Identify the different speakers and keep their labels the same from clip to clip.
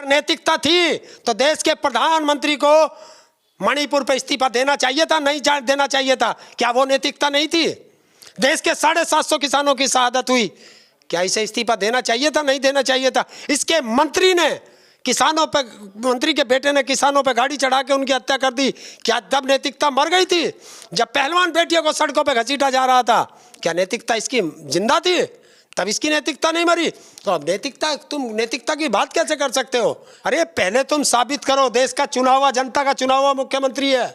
Speaker 1: नैतिकता थी तो देश के प्रधानमंत्री को मणिपुर पे इस्तीफा देना चाहिए था, नहीं देना चाहिए था? क्या वो नैतिकता नहीं थी? देश के 750 किसानों की शहादत हुई, क्या इसे इस्तीफा देना चाहिए था, नहीं देना चाहिए था? इसके मंत्री ने किसानों पे, मंत्री के बेटे ने किसानों पे गाड़ी चढ़ा के उनकी हत्या कर दी। क्या तब नैतिकता मर गई थी? जब पहलवान बेटियों को सड़कों पे घसीटा जा रहा था, क्या नैतिकता इसकी जिंदा थी? तब इसकी नैतिकता नहीं मरी। तो अब नैतिकता, तुम नैतिकता की बात कैसे कर सकते हो? अरे पहले तुम साबित करो, देश का चुना हुआ, जनता का चुना हुआ मुख्यमंत्री है,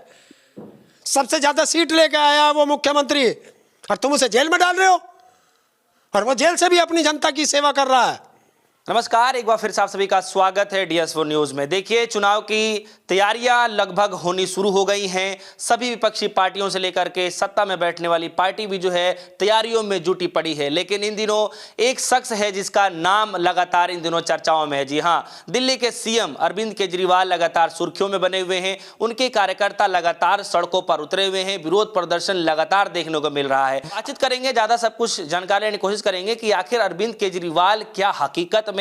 Speaker 1: सबसे ज्यादा सीट लेके आया वो मुख्यमंत्री, और तुम उसे जेल में डाल रहे हो, और वो जेल से भी अपनी जनता की सेवा कर रहा है।
Speaker 2: नमस्कार, एक बार फिर से आप सभी का स्वागत है DS4 न्यूज में। देखिए, चुनाव की तैयारियां लगभग होनी शुरू हो गई हैं। सभी विपक्षी पार्टियों से लेकर के सत्ता में बैठने वाली पार्टी भी जो है तैयारियों में जुटी पड़ी है। लेकिन इन दिनों एक शख्स है जिसका नाम लगातार इन दिनों चर्चाओं में है। जी हाँ, दिल्ली के CM अरविंद केजरीवाल लगातार सुर्खियों में बने हुए हैं। उनके कार्यकर्ता लगातार सड़कों पर उतरे हुए हैं, विरोध प्रदर्शन लगातार देखने को मिल रहा है। बातचीत करेंगे, ज्यादा सब कुछ जानकारी लेने की कोशिश करेंगे कि आखिर अरविंद केजरीवाल क्या हकीकत में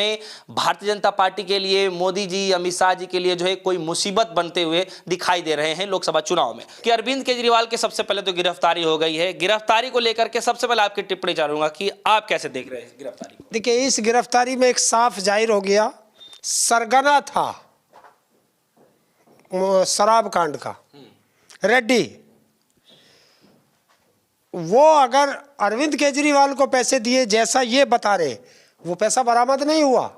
Speaker 2: भारतीय जनता पार्टी के लिए, मोदी जी, अमित शाह जी के लिए जो है कोई मुसीबत बनते हुए दिखाई दे रहे हैं लोकसभा चुनाव में। कि अरविंद केजरीवाल के सबसे पहले तो गिरफ्तारी हो गई है। गिरफ्तारी को लेकर के सबसे पहले आपकी टिप्पणी चाहूंगा कि आप कैसे देख रहे हैं गिरफ्तारी को?
Speaker 1: देखिए, इस गिरफ्तारी में एक साफ जाहिर हो गया सरगना था शराब कांड का, रेड्डी। वो अगर अरविंद केजरीवाल को पैसे दिए जैसा ये बता रहे, वो पैसा बरामद नहीं हुआ।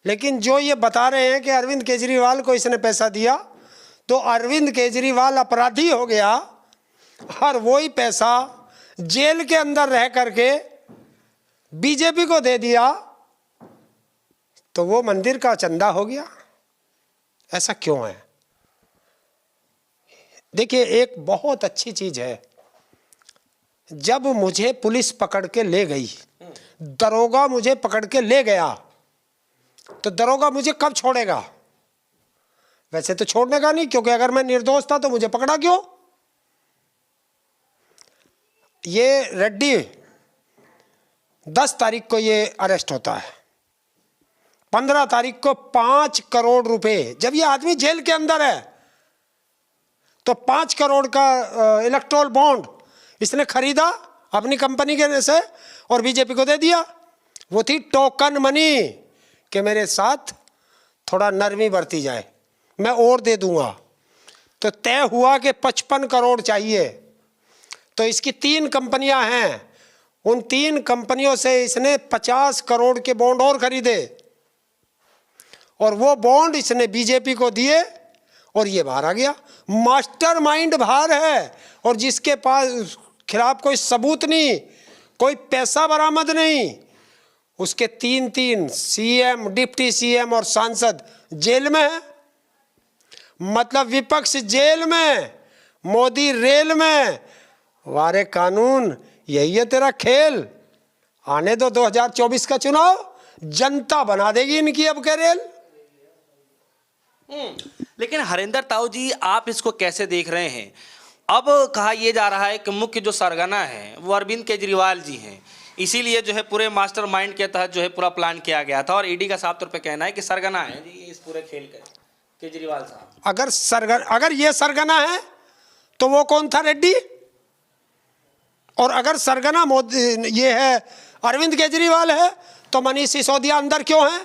Speaker 1: लेकिन जो ये बता रहे हैं कि अरविंद केजरीवाल को इसने पैसा दिया, तो अरविंद केजरीवाल अपराधी हो गया, और वही पैसा जेल के अंदर रह करके बीजेपी को दे दिया, तो वो मंदिर का चंदा हो गया। ऐसा क्यों है? देखिए, एक बहुत अच्छी चीज है, जब मुझे पुलिस पकड़ के ले गई, दरोगा मुझे पकड़ के ले गया, तो दरोगा मुझे कब छोड़ेगा? वैसे तो छोड़ने का नहीं, क्योंकि अगर मैं निर्दोष था तो मुझे पकड़ा क्यों? ये रेड्डी 10 तारीख को ये अरेस्ट होता है, 15 तारीख को 5 करोड़ रुपए, जब ये आदमी जेल के अंदर है, तो 5 करोड़ का इलेक्ट्रोल बॉन्ड इसने खरीदा अपनी कंपनी के से और बीजेपी को दे दिया। वो थी टोकन मनी कि मेरे साथ थोड़ा नरमी बरती जाए, मैं और दे दूंगा। तो तय हुआ कि 55 करोड़ चाहिए। तो इसकी 3 कंपनियां हैं, उन 3 कंपनियों से इसने 50 करोड़ के बॉन्ड और खरीदे, और वो बॉन्ड इसने बीजेपी को दिए, और ये बाहर आ गया। मास्टरमाइंड बाहर है, और जिसके पास खिलाफ कोई सबूत नहीं, कोई पैसा बरामद नहीं, उसके 3 CM, डिप्टी CM और सांसद जेल में है। मतलब विपक्ष जेल में, मोदी रेल में। वारे कानून, यही है तेरा खेल। आने दो 2024 का चुनाव, जनता बना देगी इनकी अब के रेल।
Speaker 2: लेकिन हरिंदर ताऊ जी, आप इसको कैसे देख रहे हैं? अब कहा यह जा रहा है कि मुख्य जो सरगना है वो अरविंद केजरीवाल जी हैं, इसीलिए जो है पूरे मास्टरमाइंड के तहत जो है पूरा प्लान किया गया था, और ईडी का साफ तौर पे कहना है कि सरगना है जी इस पूरे खेल का केजरीवाल साहब।
Speaker 1: अगर ये सरगना है तो वो कौन था, रेड्डी? और अगर सरगना मोदी ये है, अरविंद केजरीवाल है, तो मनीष सिसोदिया अंदर क्यों है?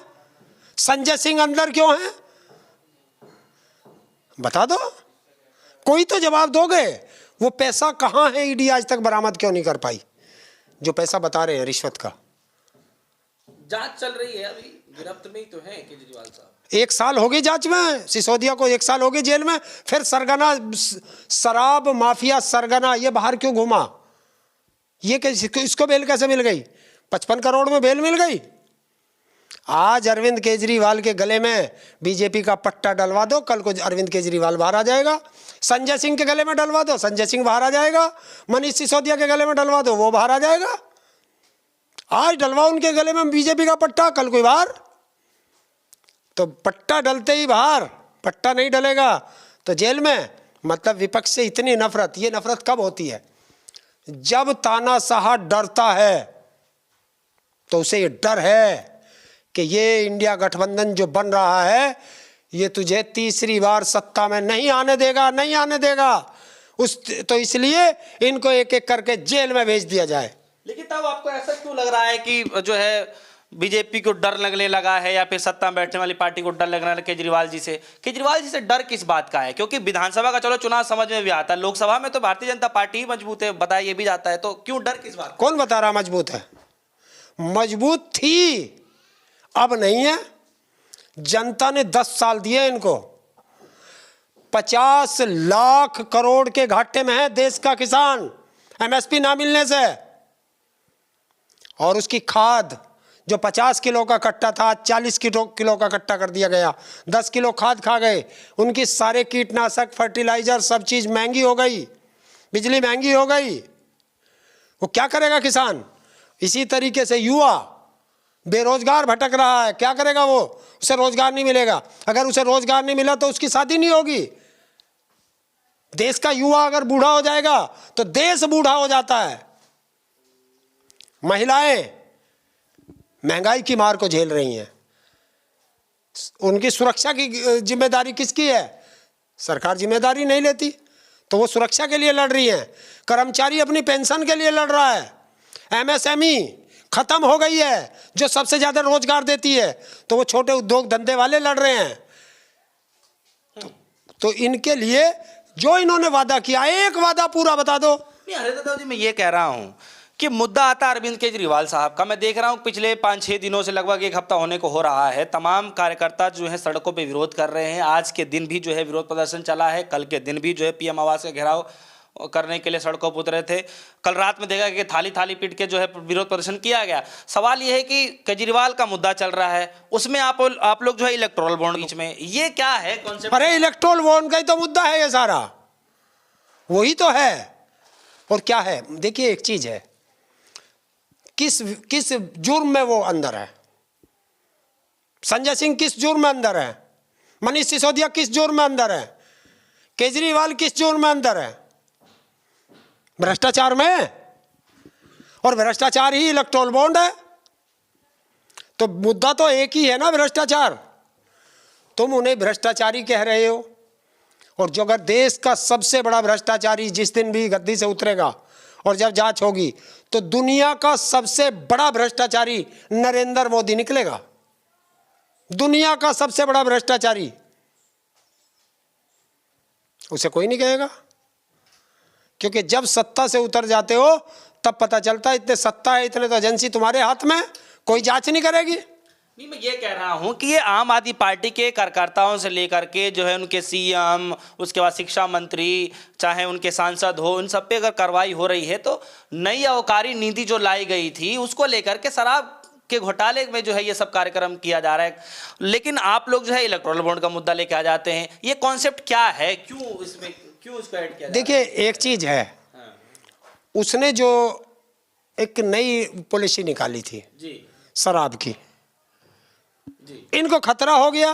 Speaker 1: संजय सिंह अंदर क्यों है? बता दो, कोई तो जवाब दोगे। वो पैसा कहां है? ईडी आज तक बरामद क्यों नहीं कर पाई, जो पैसा बता रहे हैं रिश्वत का?
Speaker 2: जांच चल रही है, अभी गिरफ्त में ही तो है केजरीवाल साहब।
Speaker 1: 1 साल हो गई जांच में, सिसोदिया को 1 साल हो गए जेल में। फिर सरगना, शराब माफिया सरगना, ये बाहर क्यों घूमा? ये इसको बेल कैसे मिल गई? 55 करोड़ में बेल मिल गई। आज अरविंद केजरीवाल के गले में बीजेपी का पट्टा डलवा दो, कल को अरविंद केजरीवाल बाहर आ जाएगा। संजय सिंह के गले में डलवा दो, संजय सिंह बाहर आ जाएगा। मनीष सिसोदिया के गले में डलवा दो, वो बाहर आ जाएगा। आज डलवाओ उनके गले में बीजेपी का पट्टा, कल कोई बाहर। तो पट्टा डलते ही बाहर, पट्टा नहीं डलेगा तो जेल में। मतलब विपक्ष से इतनी नफरत, ये नफरत कब होती है? जब तानाशाह डरता है, तो उसे ये डर है कि ये इंडिया गठबंधन जो बन रहा है ये तुझे तीसरी बार सत्ता में नहीं आने देगा, नहीं आने देगा। तो इसलिए इनको एक एक करके जेल में भेज दिया जाए।
Speaker 2: लेकिन तब आपको ऐसा क्यों लग रहा है कि जो है बीजेपी को डर लगने लगा है या फिर सत्ता में बैठने वाली पार्टी को डर लगना है केजरीवाल जी से? केजरीवाल जी से डर किस बात का है? क्योंकि विधानसभा का चलो चुनाव समझ में भी आता है, लोकसभा में तो भारतीय जनता पार्टी ही मजबूत है, बताया ये भी जाता है, तो क्यों डर किस बात?
Speaker 1: कौन बता रहा मजबूत है? मजबूत थी, अब नहीं है। जनता ने 10 साल दिए इनको। 50 लाख करोड़ के घाटे में है देश का किसान एमएसपी ना मिलने से। और उसकी खाद जो 50 किलो का कट्टा था 40 किलो का कट्टा कर दिया गया। 10 किलो खाद खा गए। उनकी सारे कीटनाशक, फर्टिलाइजर, सब चीज महंगी हो गई, बिजली महंगी हो गई। वो क्या करेगा किसान? इसी तरीके से युवा बेरोजगार भटक रहा है, क्या करेगा वो? उसे रोजगार नहीं मिलेगा। अगर उसे रोजगार नहीं मिला तो उसकी शादी नहीं होगी। देश का युवा अगर बूढ़ा हो जाएगा तो देश बूढ़ा हो जाता है। महिलाएं महंगाई की मार को झेल रही हैं। उनकी सुरक्षा की जिम्मेदारी किसकी है? सरकार जिम्मेदारी नहीं लेती, तो वो सुरक्षा के लिए लड़ रही हैं। कर्मचारी अपनी पेंशन के लिए लड़ रहा है। एमएसएमई खत्म हो गई है जो सबसे ज्यादा रोजगार देती है, तो वो छोटे उद्योग धंधे वाले लड़ रहे हैं। तो इनके लिए जो इन्होंने वादा किया, एक वादा पूरा बता दो।
Speaker 2: हरिदास जी, मैं ये कह रहा हूं कि मुद्दा आता अरविंद केजरीवाल साहब का। मैं देख रहा हूं पिछले 5-6 दिनों से, लगभग 1 हफ्ता होने को हो रहा है, तमाम कार्यकर्ता जो है सड़कों पे विरोध कर रहे हैं। आज के दिन भी जो है विरोध प्रदर्शन चला है, कल के दिन भी जो है पीएम आवास का घेराव करने के लिए सड़कों पर उतरे थे। कल रात में देखा कि थाली पीट के जो है विरोध प्रदर्शन किया गया। सवाल यह है कि केजरीवाल का मुद्दा चल रहा है, उसमें आप लोग जो है इलेक्टोरल बॉन्ड बीच में, ये क्या है कॉन्सेप्ट?
Speaker 1: अरे इलेक्टोरल बॉन्ड का ही तो मुद्दा है ये सारा, वही तो है। और क्या है? देखिए एक चीज है, किस जुर्म में वो अंदर है? संजय सिंह किस जुर्म में अंदर है? मनीष सिसोदिया किस जुर्म में अंदर है? केजरीवाल किस जुर्म में अंदर है? भ्रष्टाचार में। और भ्रष्टाचार ही इलेक्टोरल बॉन्ड है। तो मुद्दा तो एक ही है ना, भ्रष्टाचार। तुम उन्हें भ्रष्टाचारी कह रहे हो, और जो अगर देश का सबसे बड़ा भ्रष्टाचारी जिस दिन भी गद्दी से उतरेगा और जब जांच होगी तो दुनिया का सबसे बड़ा भ्रष्टाचारी नरेंद्र मोदी निकलेगा। दुनिया का सबसे बड़ा भ्रष्टाचारी, उसे कोई नहीं कहेगा, क्योंकि जब सत्ता से उतर जाते हो तब पता चलता है इतने सत्ता है, इतने तो एजेंसी तुम्हारे हाथ में, कोई जांच नहीं करेगी।
Speaker 2: नहीं, मैं ये कह रहा हूं कि ये आम आदमी पार्टी के कार्यकर्ताओं से लेकर के जो है उनके सीएम, उसके बाद शिक्षा मंत्री, चाहे उनके सांसद हो, उन सब पे अगर कार्रवाई हो रही है, तो नई आबकारी नीति जो लाई गई थी उसको लेकर के शराब के घोटाले में जो है ये सब कार्यक्रम किया जा रहा है। लेकिन आप लोग जो है इलेक्टोरल बॉन्ड का मुद्दा लेके आ जाते हैं। ये कॉन्सेप्ट क्या है? क्यों इसको ऐड किया?
Speaker 1: देखिए एक चीज है, उसने जो एक नई पॉलिसी निकाली थी
Speaker 2: जी
Speaker 1: शराब की,
Speaker 2: जी,
Speaker 1: इनको खतरा हो गया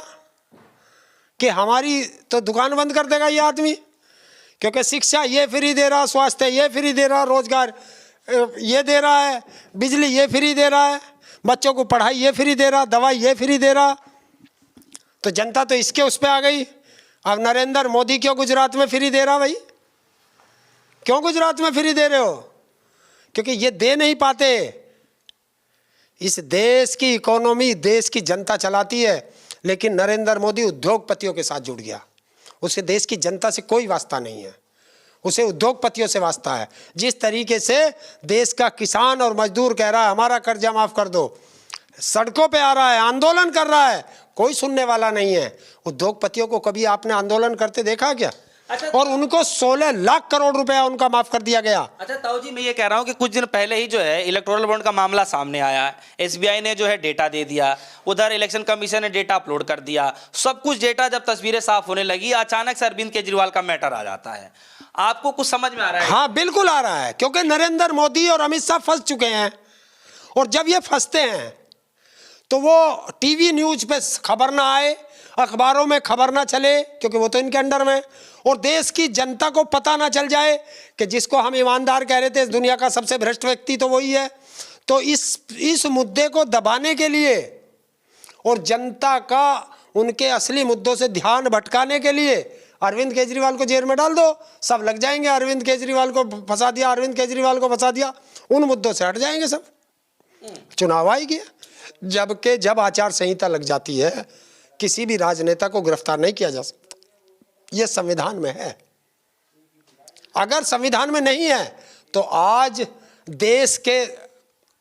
Speaker 1: कि हमारी तो दुकान बंद कर देगा ये आदमी, क्योंकि शिक्षा ये फ्री दे रहा, स्वास्थ्य ये फ्री दे रहा, रोजगार ये दे रहा है, बिजली ये फ्री दे रहा है, बच्चों को पढ़ाई ये फ्री दे रहा, दवाई ये फ्री दे रहा। तो जनता तो इसके उस पे आ गई। अब नरेंद्र मोदी क्यों गुजरात में फ्री दे रहा? भाई क्यों गुजरात में फ्री दे रहे हो? क्योंकि ये दे नहीं पाते। इस देश की इकोनॉमी देश की जनता चलाती है, लेकिन नरेंद्र मोदी उद्योगपतियों के साथ जुड़ गया। उसे देश की जनता से कोई वास्ता नहीं है, उसे उद्योगपतियों से वास्ता है। जिस तरीके से देश का किसान और मजदूर कह रहा है हमारा कर्जा माफ कर दो, सड़कों पे आ रहा है, आंदोलन कर रहा है, कोई सुनने वाला नहीं है। उद्योगपतियों को कभी आपने आंदोलन करते देखा क्या?
Speaker 2: अच्छा,
Speaker 1: और उनको 16 लाख करोड़ रुपया उनका माफ कर दिया गया।
Speaker 2: अच्छा ताऊ जी, मैं ये कह रहा हूँ कि कुछ दिन पहले ही जो है इलेक्टोरल बॉन्ड का मामला सामने आया। एसबीआई ने जो है डेटा दे दिया, उधर इलेक्शन कमीशन ने डेटा अपलोड कर दिया, सब कुछ डेटा जब तस्वीरें साफ होने लगी, अचानक से अरविंद केजरीवाल का मैटर आ जाता है। आपको कुछ समझ में आ रहा है?
Speaker 1: हाँ बिल्कुल आ रहा है, क्योंकि नरेंद्र मोदी और अमित शाह फंस चुके हैं। और जब ये फंसते हैं तो वो टीवी न्यूज पे खबर ना आए, अखबारों में खबर ना चले, क्योंकि वो तो इनके अंडर में, और देश की जनता को पता ना चल जाए कि जिसको हम ईमानदार कह रहे थे दुनिया का सबसे भ्रष्ट व्यक्ति तो वही है। तो इस मुद्दे को दबाने के लिए और जनता का उनके असली मुद्दों से ध्यान भटकाने के लिए अरविंद केजरीवाल को जेल में डाल दो, सब लग जाएंगे। अरविंद केजरीवाल को फंसा दिया, अरविंद केजरीवाल को फंसा दिया, उन मुद्दों से हट जाएंगे सब, चुनाव आएगी। जबकि जब आचार संहिता लग जाती है किसी भी राजनेता को गिरफ्तार नहीं किया जा सकता, यह संविधान में है। अगर संविधान में नहीं है तो आज देश के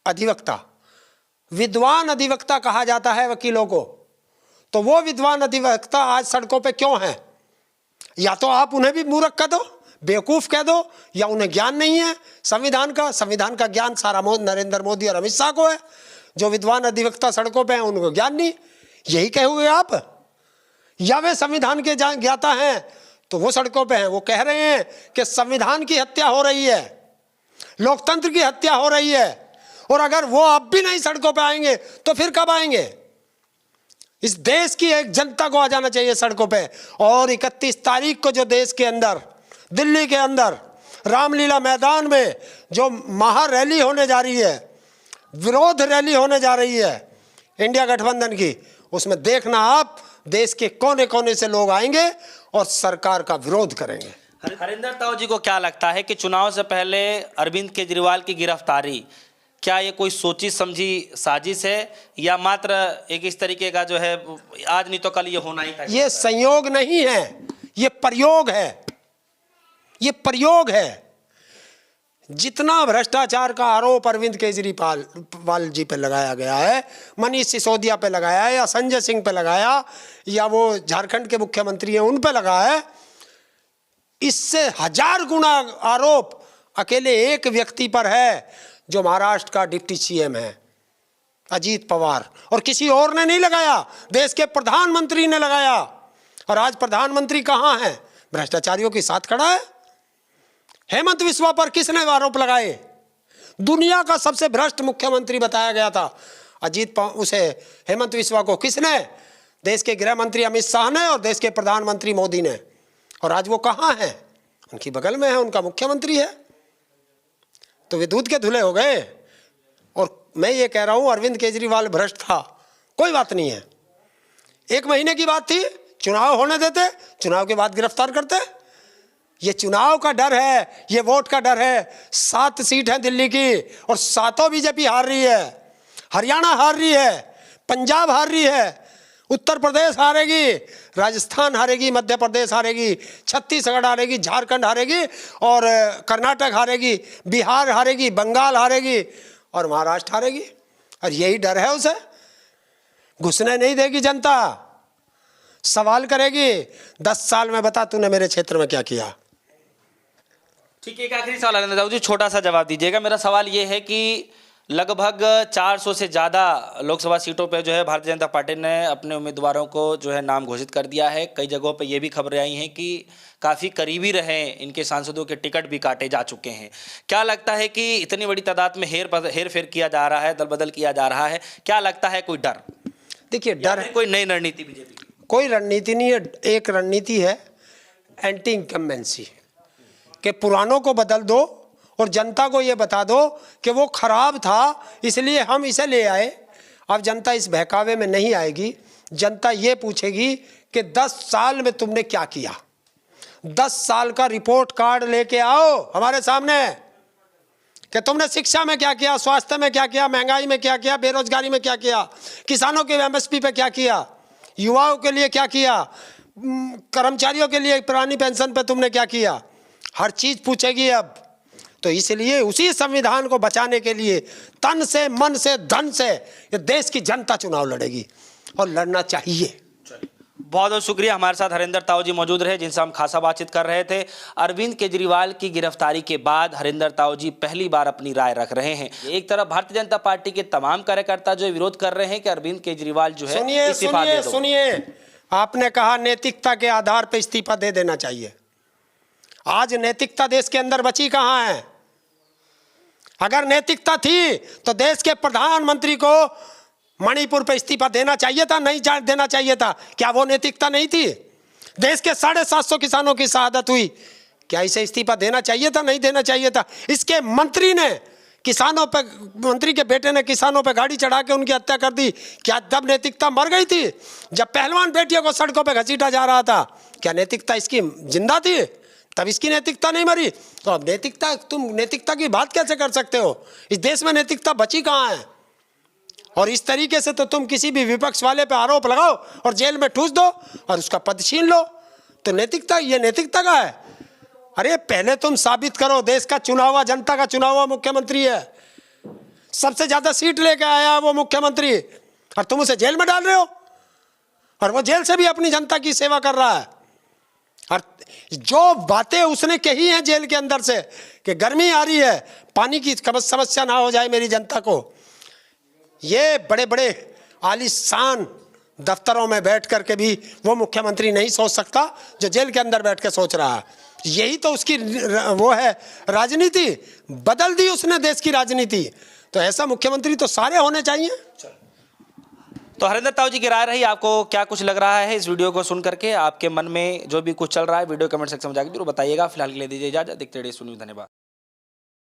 Speaker 1: अधिवक्ता, विद्वान अधिवक्ता कहा जाता है वकीलों को, तो वो विद्वान अधिवक्ता आज सड़कों पे क्यों हैं? या तो आप उन्हें भी मूर्ख कह दो, बेवकूफ कह दो, या उन्हें ज्ञान नहीं है संविधान का ज्ञान सारा नरेंद्र मोदी और अमित शाह को है। जो विद्वान अधिवक्ता सड़कों पे हैं उनको ज्ञान नहीं, यही कहे हुए आप। या वे संविधान के ज्ञाता हैं तो वो सड़कों पे हैं, वो कह रहे हैं कि संविधान की हत्या हो रही है, लोकतंत्र की हत्या हो रही है। और अगर वो अब भी नहीं सड़कों पे आएंगे तो फिर कब आएंगे? इस देश की एक जनता को आ जाना चाहिए सड़कों पे। और 31 तारीख को जो देश के अंदर, दिल्ली के अंदर रामलीला मैदान में जो महा रैली होने जा रही है, विरोध रैली होने जा रही है इंडिया गठबंधन की, उसमें देखना आप देश के कोने कोने से लोग आएंगे और सरकार का विरोध करेंगे।
Speaker 2: हरिंदर ताऊ जी को क्या लगता है कि चुनाव से पहले अरविंद केजरीवाल की गिरफ्तारी, क्या ये कोई सोची समझी साजिश है या मात्र एक इस तरीके का जो है आज नहीं तो कल ये होना ही था?
Speaker 1: ये संयोग नहीं है, ये प्रयोग है, ये प्रयोग है। जितना भ्रष्टाचार का आरोप अरविंद केजरीवाल जी पे लगाया गया है, मनीष सिसोदिया पे लगाया है, या संजय सिंह पे लगाया, या वो झारखंड के मुख्यमंत्री हैं उन पे लगा है, इससे 1000 गुना आरोप अकेले एक व्यक्ति पर है जो महाराष्ट्र का डिप्टी सीएम है, अजीत पवार, और किसी और ने नहीं लगाया, देश के प्रधानमंत्री ने लगाया। और आज प्रधानमंत्री कहाँ है? भ्रष्टाचारियों के साथ खड़ा है। हेमंत बिस्वा पर किसने आरोप लगाए? दुनिया का सबसे भ्रष्ट मुख्यमंत्री बताया गया था उसे हेमंत बिस्वा को किसने? देश के गृह मंत्री अमित शाह ने और देश के प्रधानमंत्री मोदी ने। और आज वो कहाँ है? उनकी बगल में है, उनका मुख्यमंत्री है। तो वे दूध के धुले हो गए। और मैं ये कह रहा हूं अरविंद केजरीवाल भ्रष्ट था, कोई बात नहीं है, 1 महीने की बात थी, चुनाव होने देते, चुनाव के बाद गिरफ्तार करते। ये चुनाव का डर है, ये वोट का डर है। 7 सीट है दिल्ली की और 7 बीजेपी हार रही है, हरियाणा हार रही है, पंजाब हार रही है, उत्तर प्रदेश हारेगी, राजस्थान हारेगी, मध्य प्रदेश हारेगी, छत्तीसगढ़ हारेगी, झारखंड हारेगी और कर्नाटक हारेगी, बिहार हारेगी, बंगाल हारेगी और महाराष्ट्र हारेगी। और यही डर है उसे, घुसने नहीं देगी जनता, सवाल करेगी 10 साल में बता तूने मेरे क्षेत्र में क्या किया।
Speaker 2: ठीक है, एक आखिरी सवाल हरिंदर ताऊ जी, छोटा सा जवाब दीजिएगा। मेरा सवाल ये है कि लगभग 400 से ज़्यादा लोकसभा सीटों पे जो है भारतीय जनता पार्टी ने अपने उम्मीदवारों को जो है नाम घोषित कर दिया है। कई जगहों पे ये भी खबरें आई हैं कि काफ़ी करीबी रहे इनके सांसदों के टिकट भी काटे जा चुके हैं। क्या लगता है कि इतनी बड़ी तादाद में हेर फेर किया जा रहा है, दल बदल किया जा रहा है, क्या लगता है कोई डर?
Speaker 1: देखिए डर है,
Speaker 2: कोई नई रणनीति बीजेपी की?
Speaker 1: कोई रणनीति नहीं है। एक रणनीति है एंटी इनकम्बेंसी, कि पुरानों को बदल दो और जनता को ये बता दो कि वो खराब था इसलिए हम इसे ले आए। अब जनता इस बहकावे में नहीं आएगी। जनता ये पूछेगी कि 10 साल में तुमने क्या किया। 10 साल का रिपोर्ट कार्ड लेके आओ हमारे सामने कि तुमने शिक्षा में क्या किया, स्वास्थ्य में क्या किया, महंगाई में क्या किया, बेरोजगारी में क्या किया, किसानों के एमएसपी पे क्या किया, युवाओं के लिए क्या किया, कर्मचारियों के लिए पुरानी पेंशन पे तुमने क्या किया। हर चीज पूछेगी अब। तो इसलिए उसी संविधान को बचाने के लिए तन से, मन से, धन से ये देश की जनता चुनाव लड़ेगी और लड़ना चाहिए।
Speaker 2: बहुत बहुत शुक्रिया। हमारे साथ हरिंदर ताऊ जी मौजूद रहे जिनसे हम खासा बातचीत कर रहे थे। अरविंद केजरीवाल की गिरफ्तारी के बाद हरिंदर ताऊ जी पहली बार अपनी राय रख रहे हैं। एक तरफ भारतीय जनता पार्टी के तमाम कार्यकर्ता जो विरोध कर रहे हैं कि अरविंद केजरीवाल जो है इस्तीफा दे दो।
Speaker 1: सुनिए, आपने कहा नैतिकता के आधार पर इस्तीफा दे देना चाहिए। आज नैतिकता देश के अंदर बची कहां है? अगर नैतिकता थी तो देश के प्रधानमंत्री को मणिपुर पे इस्तीफा देना चाहिए था, नहीं देना चाहिए था? क्या वो नैतिकता नहीं थी? देश के 750 किसानों की शहादत हुई, क्या इसे इस्तीफा देना चाहिए था, नहीं देना चाहिए था? इसके मंत्री ने किसानों पे, मंत्री के बेटे ने किसानों पे गाड़ी चढ़ा के उनकी हत्या कर दी। क्या तब नैतिकता मर गई थी? जब पहलवान बेटियों को सड़कों पे घसीटा जा रहा था, क्या नैतिकता इसकी जिंदा थी? तब इसकी नैतिकता नहीं मरी। तो अब नैतिकता, तुम नैतिकता की बात कैसे कर सकते हो? इस देश में नैतिकता बची कहाँ है? और इस तरीके से तो तुम किसी भी विपक्ष वाले पे आरोप लगाओ और जेल में ठूस दो और उसका पद छीन लो, तो नैतिकता, ये नैतिकता का है? अरे पहले तुम साबित करो, देश का चुना हुआ, जनता का चुना हुआ मुख्यमंत्री है, सबसे ज्यादा सीट लेके आया वो मुख्यमंत्री, और तुम उसे जेल में डाल रहे हो, और वो जेल से भी अपनी जनता की सेवा कर रहा है। और जो बातें उसने कही हैं जेल के अंदर से कि गर्मी आ रही है, पानी की समस्या ना हो जाए मेरी जनता को, ये बड़े बड़े आलीशान दफ्तरों में बैठ करके भी वो मुख्यमंत्री नहीं सोच सकता जो जेल के अंदर बैठ के सोच रहा है। यही तो उसकी वो है राजनीति, बदल दी उसने देश की राजनीति। तो ऐसा मुख्यमंत्री तो सारे होने चाहिए।
Speaker 2: तो हरिंदर ताऊ जी की राय रही, आपको क्या कुछ लग रहा है इस वीडियो को सुन करके? आपके मन में जो भी कुछ चल रहा है वीडियो कमेंट सेक्शन में जाकर जरूर बताइएगा। फिलहाल के लिए दीजिए इजाजत, देखते रहिए DSV न्यूज़। धन्यवाद।